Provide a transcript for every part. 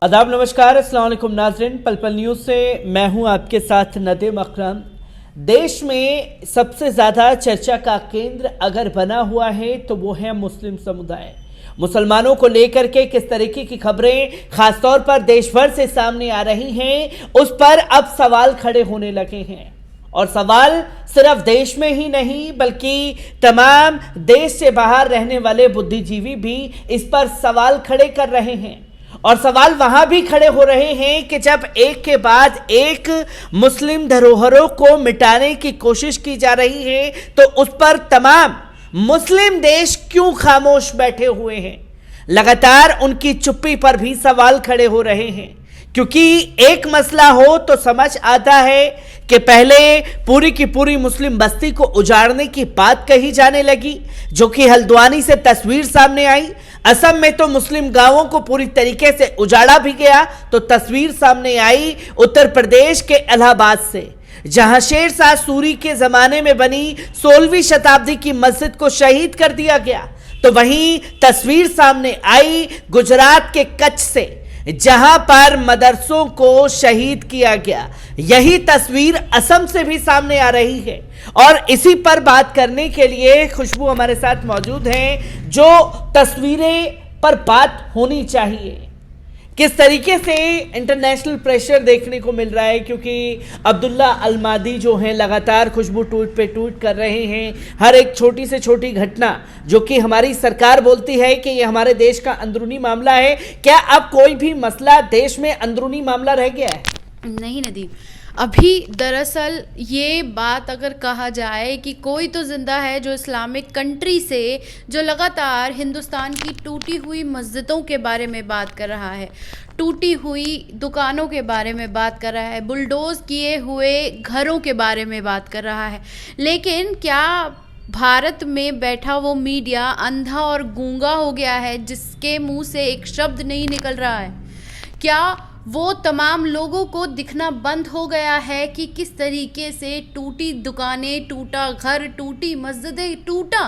आदाब, नमस्कार, अस्सलाम वालेकुम नाज़रीन। पल पल न्यूज़ से मैं हूं आपके साथ नदीम अकरम। देश में सबसे ज़्यादा चर्चा का केंद्र अगर बना हुआ है तो वो है मुस्लिम समुदाय। मुसलमानों को लेकर के किस तरीके की खबरें खासतौर पर देश भर से सामने आ रही हैं, उस पर अब सवाल खड़े होने लगे हैं। और सवाल सिर्फ देश में ही नहीं बल्कि तमाम देश से बाहर रहने वाले बुद्धिजीवी भी इस पर सवाल खड़े कर रहे हैं। और सवाल वहां भी खड़े हो रहे हैं कि जब एक के बाद एक मुस्लिम धरोहरों को मिटाने की कोशिश की जा रही है तो उस पर तमाम मुस्लिम देश क्यों खामोश बैठे हुए हैं। लगातार उनकी चुप्पी पर भी सवाल खड़े हो रहे हैं, क्योंकि एक मसला हो तो समझ आता है कि पहले पूरी की पूरी मुस्लिम बस्ती को उजाड़ने की बात कही जाने लगी, जो कि हल्द्वानी से तस्वीर सामने आई। असम में तो मुस्लिम गांवों को पूरी तरीके से उजाड़ा भी गया, तो तस्वीर सामने आई उत्तर प्रदेश के इलाहाबाद से, जहां शेर शाह सूरी के जमाने में बनी 16वीं शताब्दी की मस्जिद को शहीद कर दिया गया। तो वहीं तस्वीर सामने आई गुजरात के कच्छ से, जहां पर मदरसों को शहीद किया गया। यही तस्वीर असम से भी सामने आ रही है। और इसी पर बात करने के लिए खुशबू हमारे साथ मौजूद हैं, जो तस्वीरें पर बात होनी चाहिए। किस तरीके से इंटरनेशनल प्रेशर देखने को मिल रहा है, क्योंकि अब्दुल्ला अलमादी जो हैं लगातार खुशबू ट्वीट पे ट्वीट कर रहे हैं। हर एक छोटी से छोटी घटना जो कि हमारी सरकार बोलती है कि ये हमारे देश का अंदरूनी मामला है, क्या अब कोई भी मसला देश में अंदरूनी मामला रह गया है? नहीं नदीम, अभी दरअसल ये बात अगर कहा जाए कि कोई तो ज़िंदा है जो इस्लामिक कंट्री से जो लगातार हिंदुस्तान की टूटी हुई मस्जिदों के बारे में बात कर रहा है, टूटी हुई दुकानों के बारे में बात कर रहा है, बुलडोज किए हुए घरों के बारे में बात कर रहा है। लेकिन क्या भारत में बैठा वो मीडिया अंधा और गूंगा हो गया है, जिसके मुंह से एक शब्द नहीं निकल रहा है? क्या वो तमाम लोगों को दिखना बंद हो गया है कि किस तरीके से टूटी दुकानें, टूटा घर, टूटी मस्जिदें, टूटा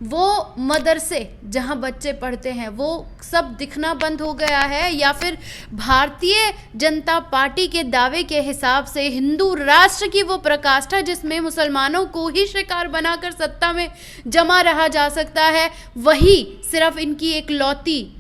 वो मदरसे जहां बच्चे पढ़ते हैं, वो सब दिखना बंद हो गया है? या फिर भारतीय जनता पार्टी के दावे के हिसाब से हिंदू राष्ट्र की वो प्रकाष्ठा जिसमें मुसलमानों को ही शिकार बनाकर सत्ता में जमा रहा जा सकता है, वही सिर्फ इनकी एक लौती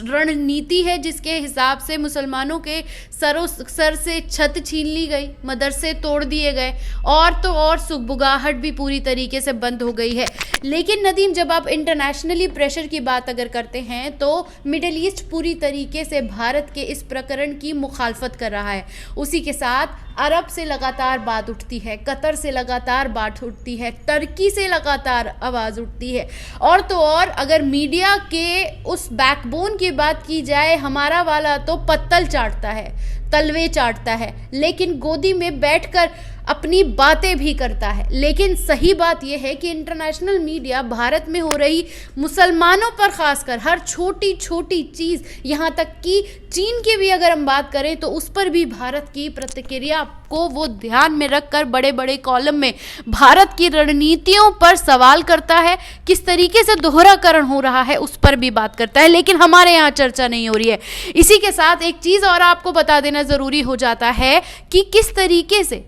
रणनीति है जिसके हिसाब से मुसलमानों के सर से छत छीन ली गई, मदरसे तोड़ दिए गए, और तो और सुगबुगाहट भी पूरी तरीके से बंद हो गई है। लेकिन नदीम, जब आप इंटरनेशनली प्रेशर की बात अगर करते हैं तो मिडिल ईस्ट पूरी तरीके से भारत के इस प्रकरण की मुखालफत कर रहा है। उसी के साथ अरब से लगातार बात उठती है, कतर से लगातार बात उठती है, टर्की से लगातार आवाज़ उठती है, और तो और अगर मीडिया के उस बैकबोन की बात की जाए, हमारा वाला तो पत्तल चाटता है, तलवे चाटता है, लेकिन गोदी में बैठकर अपनी बातें भी करता है। लेकिन सही बात यह है कि इंटरनेशनल मीडिया भारत में हो रही मुसलमानों पर खासकर हर छोटी छोटी चीज़, यहाँ तक कि चीन की भी अगर हम बात करें तो उस पर भी भारत की प्रतिक्रिया को वो ध्यान में रखकर बड़े बड़े कॉलम में भारत की रणनीतियों पर सवाल करता है, किस तरीके से दोहराकरण हो रहा है उस पर भी बात करता है। लेकिन हमारे यहाँ चर्चा नहीं हो रही है। इसी के साथ एक चीज़ और आपको बता देना ज़रूरी हो जाता है कि किस तरीके से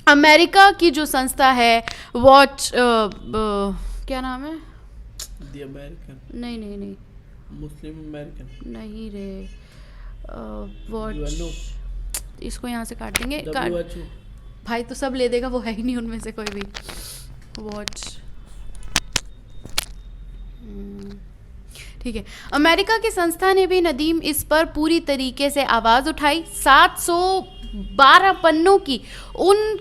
अमेरिका की जो संस्था है वॉच, क्या नाम है? The American? नहीं मुस्लिम अमेरिकन नहीं रे, वॉच, इसको यहाँ से काट देंगे, काट भाई तो सब ले देगा, वो है ही नहीं उनमें से कोई भी। वॉच, ठीक है। अमेरिका की संस्था ने भी नदीम इस पर पूरी तरीके से आवाज़ उठाई। 712 पन्नों की उन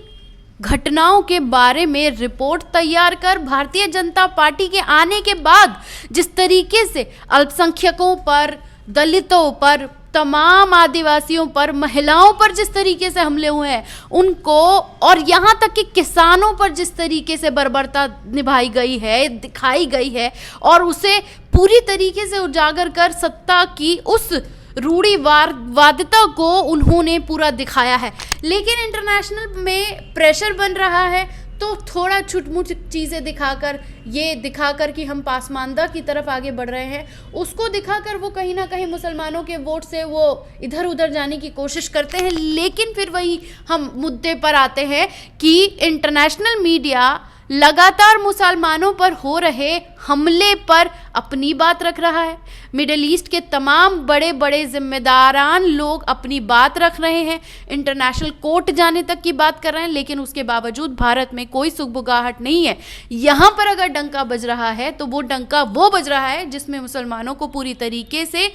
घटनाओं के बारे में रिपोर्ट तैयार कर भारतीय जनता पार्टी के आने के बाद जिस तरीके से अल्पसंख्यकों पर, दलितों पर, तमाम आदिवासियों पर, महिलाओं पर जिस तरीके से हमले हुए हैं उनको, और यहाँ तक कि किसानों पर जिस तरीके से बर्बरता निभाई गई है, दिखाई गई है, और उसे पूरी तरीके से उजागर कर सत्ता की उस रूढ़िवादिता को उन्होंने पूरा दिखाया है। लेकिन इंटरनेशनल में प्रेशर बन रहा है तो थोड़ा छुटमुट चीज़ें दिखाकर, ये दिखाकर कि हम पासमानदा की तरफ आगे बढ़ रहे हैं, उसको दिखाकर वो कहीं ना कहीं मुसलमानों के वोट से वो इधर उधर जाने की कोशिश करते हैं। लेकिन फिर वही हम मुद्दे पर आते हैं कि इंटरनेशनल मीडिया लगातार मुसलमानों पर हो रहे हमले पर अपनी बात रख रहा है। मिडिल ईस्ट के तमाम बड़े बड़े जिम्मेदारान लोग अपनी बात रख रहे हैं, इंटरनेशनल कोर्ट जाने तक की बात कर रहे हैं, लेकिन उसके बावजूद भारत में कोई सुगबुगाहट नहीं है। यहाँ पर अगर डंका बज रहा है तो वो डंका वो बज रहा है जिसमें मुसलमानों को पूरी तरीके से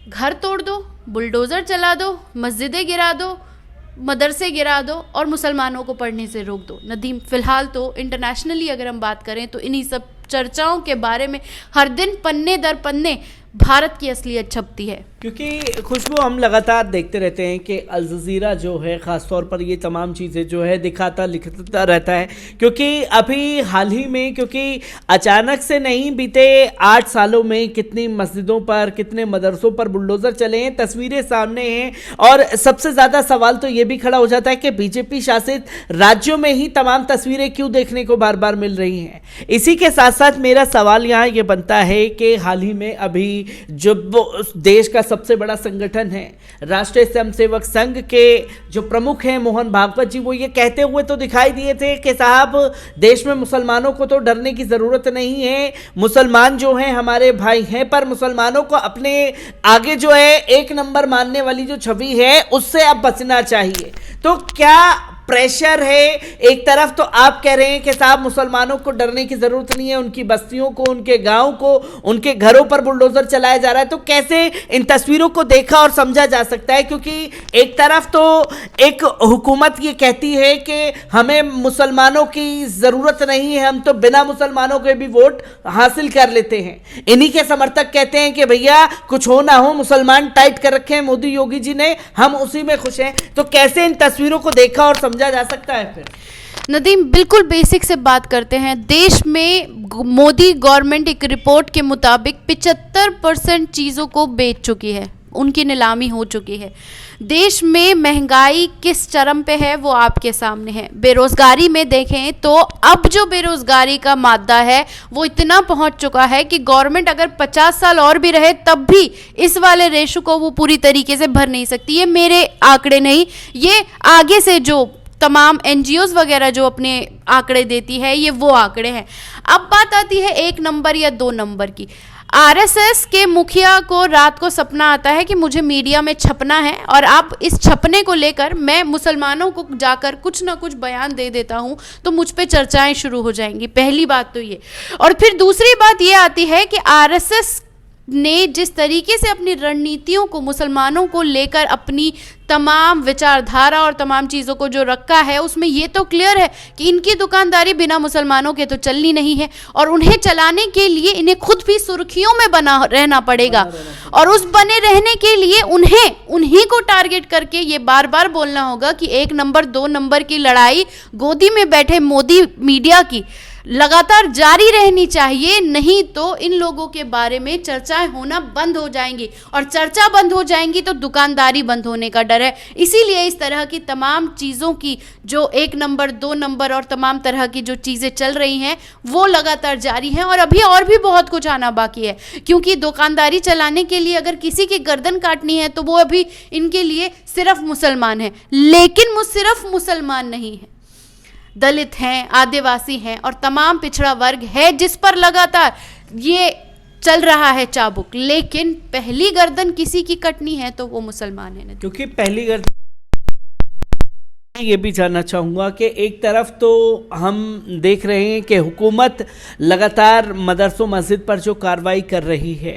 घर तोड़ दो, बुलडोज़र चला दो, मस्जिदें गिरा दो, मदरसे गिरा दो और मुसलमानों को पढ़ने से रोक दो। नदीम, फ़िलहाल तो इंटरनेशनली अगर हम बात करें तो इन्हीं सब चर्चाओं के बारे में हर दिन पन्ने दर पन्ने भारत की असलियत छपती है। क्योंकि खुशबू, हम लगातार देखते रहते हैं कि अल जज़ीरा जो है ख़ासतौर पर ये तमाम चीज़ें जो है दिखाता लिखता रहता है, क्योंकि अभी हाल ही में, क्योंकि अचानक से नहीं, बीते 8 सालों में कितनी मस्जिदों पर, कितने मदरसों पर बुलडोज़र चले हैं, तस्वीरें सामने हैं। और सबसे ज़्यादा सवाल तो ये भी खड़ा हो जाता है कि बीजेपी शासित राज्यों में ही तमाम तस्वीरें क्यों देखने को बार बार मिल रही हैं। इसी के साथ साथ मेरा सवाल यहाँ ये बनता है कि हाल ही में अभी जो देश का सबसे बड़ा संगठन है राष्ट्रीय स्वयंसेवक संघ के जो प्रमुख हैं मोहन भागवत जी, वो ये कहते हुए तो दिखाई दिए थे कि साहब, देश में मुसलमानों को तो डरने की ज़रूरत नहीं है, मुसलमान जो हैं हमारे भाई हैं, पर मुसलमानों को अपने आगे जो है एक नंबर मानने वाली जो छवि है उससे अब बचना चाहिए। तो क्या प्रेशर है? एक तरफ तो आप कह रहे हैं कि साहब मुसलमानों को डरने की जरूरत नहीं है, उनकी बस्तियों को, उनके गांव को, उनके घरों पर बुलडोजर चलाया जा रहा है, तो कैसे इन तस्वीरों को देखा और समझा जा सकता है? क्योंकि एक तरफ तो एक हुकूमत ये कहती है कि हमें मुसलमानों की जरूरत नहीं है, हम तो बिना मुसलमानों के भी वोट हासिल कर लेते हैं। इन्हीं के समर्थक कहते हैं कि भैया कुछ हो ना हो, मुसलमान टाइट कर रखे हैं मोदी योगी जी ने, हम उसी में खुश हैं। तो कैसे इन तस्वीरों को देखा और समझा जा सकता है? फिर नदीम, बिल्कुल बेसिक से बात करते हैं। देश में मोदी गवर्नमेंट एक रिपोर्ट के मुताबिक 75% चीज़ों को बेच चुकी है, उनकी नीलामी हो चुकी है। देश में महंगाई किस चरम पे है वो आपके सामने है। बेरोजगारी में देखें तो अब जो बेरोजगारी का मादा है वो इतना पहुंच चुका है कि गवर्नमेंट अगर 50 साल और भी रहे तब भी इस वाले रेशो को वो पूरी तरीके से भर नहीं सकती। ये मेरे आंकड़े नहीं, ये आगे से जो तमाम एनजीओज वगैरह जो अपने आंकड़े देती है, ये वो आंकड़े हैं। अब बात आती है 1 नंबर या 2 नंबर की। आरएसएस के मुखिया को रात को सपना आता है कि मुझे मीडिया में छपना है और अब इस छपने को लेकर मैं मुसलमानों को जाकर कुछ ना कुछ बयान दे देता हूं तो मुझ पे चर्चाएं शुरू हो जाएंगी। पहली बात तो ये, और फिर दूसरी बात ये आती है कि आरएसएस ने जिस तरीके से अपनी रणनीतियों को मुसलमानों को लेकर अपनी तमाम विचारधारा और तमाम चीज़ों को जो रखा है, उसमें ये तो क्लियर है कि इनकी दुकानदारी बिना मुसलमानों के तो चलनी नहीं है और उन्हें चलाने के लिए इन्हें खुद भी सुर्खियों में बना रहना पड़ेगा। और उस बने रहने के लिए उन्हीं को टारगेट करके ये बार बार बोलना होगा कि 1 नंबर 2 नंबर की लड़ाई गोदी में बैठे मोदी मीडिया की लगातार जारी रहनी चाहिए, नहीं तो इन लोगों के बारे में चर्चाएं होना बंद हो जाएंगी और चर्चा बंद हो जाएंगी तो दुकानदारी बंद होने का डर है। इसीलिए इस तरह की तमाम चीज़ों की जो 1 नंबर 2 नंबर और तमाम तरह की जो चीज़ें चल रही हैं वो लगातार जारी हैं और अभी और भी बहुत कुछ आना बाकी है, क्योंकि दुकानदारी चलाने के लिए अगर किसी की गर्दन काटनी है तो वो अभी इनके लिए सिर्फ मुसलमान है। लेकिन वो सिर्फ मुसलमान नहीं है, दलित हैं, आदिवासी हैं और तमाम पिछड़ा वर्ग है जिस पर लगातार ये चल रहा है चाबुक। लेकिन पहली गर्दन किसी की कटनी है तो वो मुसलमान है। क्योंकि पहली गर्दन, ये भी जानना चाहूँगा कि एक तरफ तो हम देख रहे हैं कि हुकूमत लगातार मदरसों मस्जिद पर जो कार्रवाई कर रही है,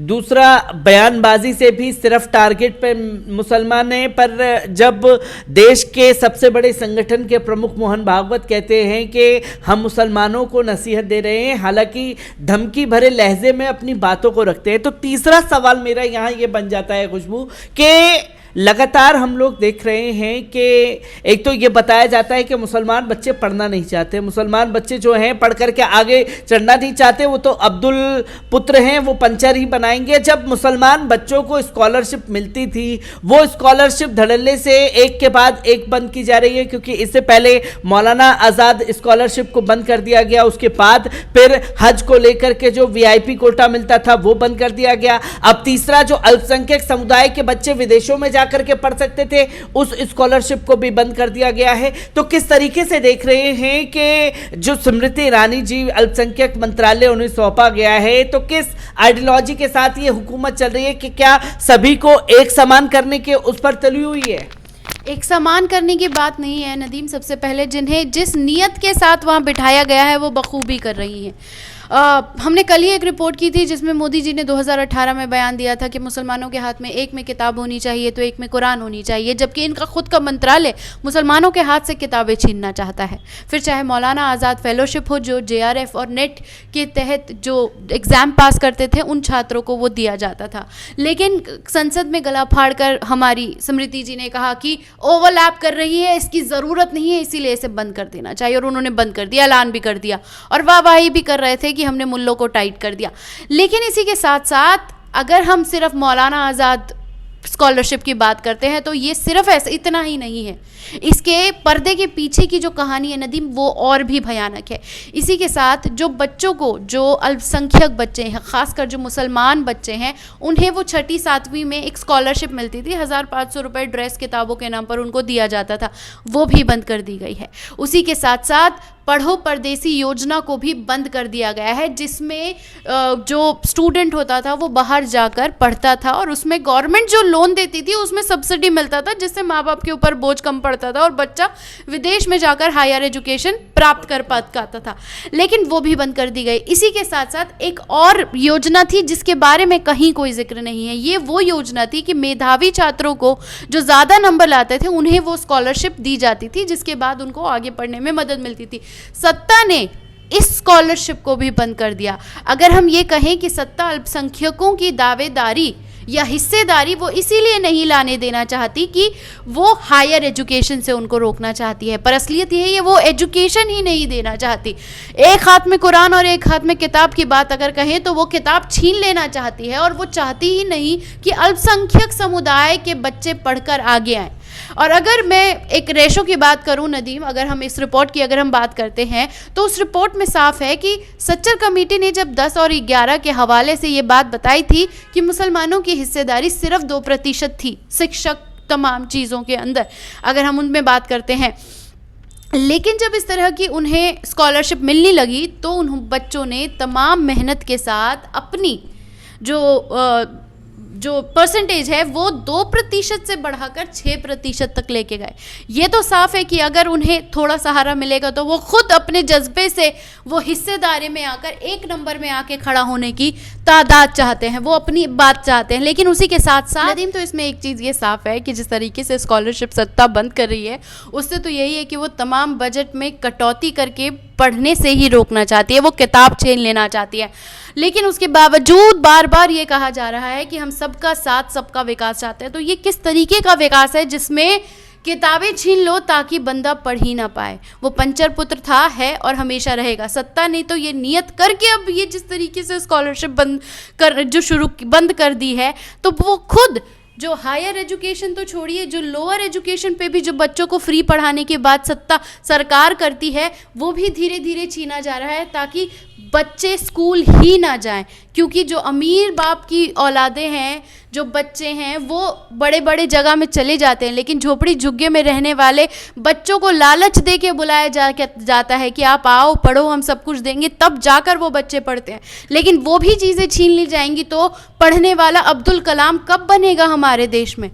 दूसरा बयानबाजी से भी सिर्फ टारगेट पे मुसलमान हैं, पर जब देश के सबसे बड़े संगठन के प्रमुख मोहन भागवत कहते हैं कि हम मुसलमानों को नसीहत दे रहे हैं, हालांकि धमकी भरे लहजे में अपनी बातों को रखते हैं, तो तीसरा सवाल मेरा यहाँ ये बन जाता है खुशबू कि लगातार हम लोग देख रहे हैं कि एक तो ये बताया जाता है कि मुसलमान बच्चे पढ़ना नहीं चाहते, मुसलमान बच्चे जो हैं पढ़ करके आगे चढ़ना नहीं चाहते, वो तो अब्दुल पुत्र हैं, वो पंचर ही बनाएंगे। जब मुसलमान बच्चों को स्कॉलरशिप मिलती थी, वो स्कॉलरशिप धड़ल्ले से एक के बाद एक बंद की जा रही है, क्योंकि इससे पहले मौलाना आज़ाद स्कॉलरशिप को बंद कर दिया गया, उसके बाद फिर हज को लेकर के जो वीआईपी कोटा मिलता था वो बंद कर दिया गया। अब तीसरा जो अल्पसंख्यक समुदाय के बच्चे विदेशों में जाकर के पढ़ सकते थे, उस स्कॉलरशिप को भी बंद कर दिया गया है। तो किस तरीके से देख रहे हैं कि जो स्मृति ईरानी जी अल्पसंख्यक मंत्रालय उन्हें सौंपा गया है, तो किस आइडियोलॉजी के साथ ये हुकूमत चल रही है कि क्या सभी को एक समान करने के उस पर तली हुई है? एक समान करने की बात नहीं है नदीम। सबसे पहले जिन्हें जिस नियत के साथ वहाँ बिठाया गया है वो बखूबी कर रही हैं। हमने कल ही एक रिपोर्ट की थी जिसमें मोदी जी ने 2018 में बयान दिया था कि मुसलमानों के हाथ में एक में किताब होनी चाहिए तो एक में कुरान होनी चाहिए, जबकि इनका खुद का मंत्रालय मुसलमानों के हाथ से किताबें छीनना चाहता है। फिर चाहे मौलाना आज़ाद फेलोशिप हो, जो JRF और नेट के तहत जो एग्ज़ाम पास करते थे उन छात्रों को वो दिया जाता था, लेकिन संसद में गला फाड़ कर हमारी स्मृति जी ने कहा कि ओवरलैप कर रही है, इसकी ज़रूरत नहीं है, इसीलिए इसे बंद कर देना चाहिए। और उन्होंने बंद कर दिया, ऐलान भी कर दिया और वाहवाही भी कर रहे थे कि हमने मुल्लों को टाइट कर दिया। लेकिन इसी के साथ साथ अगर हम सिर्फ मौलाना आज़ाद स्कॉलरशिप की बात करते हैं तो ये सिर्फ ऐसा इतना ही नहीं है, इसके पर्दे के पीछे की जो कहानी है नदीम वो और भी भयानक है। इसी के साथ जो बच्चों को, जो अल्पसंख्यक बच्चे हैं, खासकर जो मुसलमान बच्चे हैं, उन्हें वो 6ठी 7वीं में एक स्कॉलरशिप मिलती थी, 1500 रुपये ड्रेस किताबों के नाम पर उनको दिया जाता था, वो भी बंद कर दी गई है। उसी के साथ साथ पढ़ो परदेसी योजना को भी बंद कर दिया गया है, जिसमें जो स्टूडेंट होता था वो बाहर जाकर पढ़ता था और उसमें गवर्नमेंट जो लोन देती थी उसमें सब्सिडी मिलता था, जिससे माँ बाप के ऊपर बोझ कम पड़ता था और बच्चा विदेश में जाकर हायर एजुकेशन प्राप्त कर पाता था। लेकिन वो भी बंद कर दी गई। इसी के साथ साथ एक और योजना थी जिसके बारे में कहीं कोई जिक्र नहीं है। ये वो योजना थी कि मेधावी छात्रों को जो ज़्यादा नंबर लाते थे उन्हें वो स्कॉलरशिप दी जाती थी, जिसके बाद उनको आगे पढ़ने में मदद मिलती थी। सत्ता ने इस स्कॉलरशिप को भी बंद कर दिया। अगर हम ये कहें कि सत्ता अल्पसंख्यकों की दावेदारी या हिस्सेदारी वो इसीलिए नहीं लाने देना चाहती कि वो हायर एजुकेशन से उनको रोकना चाहती है, पर असलियत ये है वो एजुकेशन ही नहीं देना चाहती। एक हाथ में कुरान और एक हाथ में किताब की बात अगर कहें तो वो किताब छीन लेना चाहती है और वो चाहती ही नहीं कि अल्पसंख्यक समुदाय के बच्चे पढ़कर आगे आएँ। और अगर मैं एक रेशो की बात करूं नदीम, अगर हम इस रिपोर्ट की अगर हम बात करते हैं तो उस रिपोर्ट में साफ है कि सच्चर कमेटी ने जब 10 और 11 के हवाले से ये बात बताई थी कि मुसलमानों की हिस्सेदारी सिर्फ 2% थी शिक्षक तमाम चीज़ों के अंदर, अगर हम उनमें बात करते हैं। लेकिन जब इस तरह की उन्हें स्कॉलरशिप मिलने लगी तो उन बच्चों ने तमाम मेहनत के साथ अपनी जो परसेंटेज है वो 2% से बढ़ाकर 6% तक लेके गए। ये तो साफ है कि अगर उन्हें थोड़ा सहारा मिलेगा तो वो खुद अपने जज्बे से वो हिस्सेदारी में आकर एक नंबर में आके खड़ा होने की तादाद चाहते हैं, वो अपनी बात चाहते हैं। लेकिन उसी के साथ साथ नदीम तो इसमें एक चीज़ ये साफ है कि जिस तरीके से स्कॉलरशिप सत्ता बंद कर रही है उससे तो यही है कि वो तमाम बजट में कटौती करके पढ़ने से ही रोकना चाहती है, वो किताब छीन लेना चाहती है। लेकिन उसके बावजूद बार बार ये कहा जा रहा है कि हम सबका साथ सबका विकास चाहते हैं। तो ये किस तरीके का विकास है जिसमें किताबें छीन लो ताकि बंदा पढ़ ही ना पाए? वो पंचर पुत्र था, है और हमेशा रहेगा। सत्ता ने तो ये नियत करके अब ये जिस तरीके से स्कॉलरशिप बंद कर दी है, तो वो खुद जो हायर एजुकेशन तो छोड़िए, जो लोअर एजुकेशन पे भी जो बच्चों को फ्री पढ़ाने की बात सरकार करती है वो भी धीरे धीरे छीना जा रहा है ताकि बच्चे स्कूल ही ना जाएं। क्योंकि जो अमीर बाप की औलादें हैं, जो बच्चे हैं, वो बड़े बड़े जगह में चले जाते हैं, लेकिन झोपड़ी झुग्गे में रहने वाले बच्चों को लालच दे के बुलाया जाता है कि आप आओ पढ़ो, हम सब कुछ देंगे, तब जाकर वो बच्चे पढ़ते हैं। लेकिन वो भी चीज़ें छीन ली जाएंगी तो पढ़ने वाला अब्दुल कलाम कब बनेगा हमारे देश में?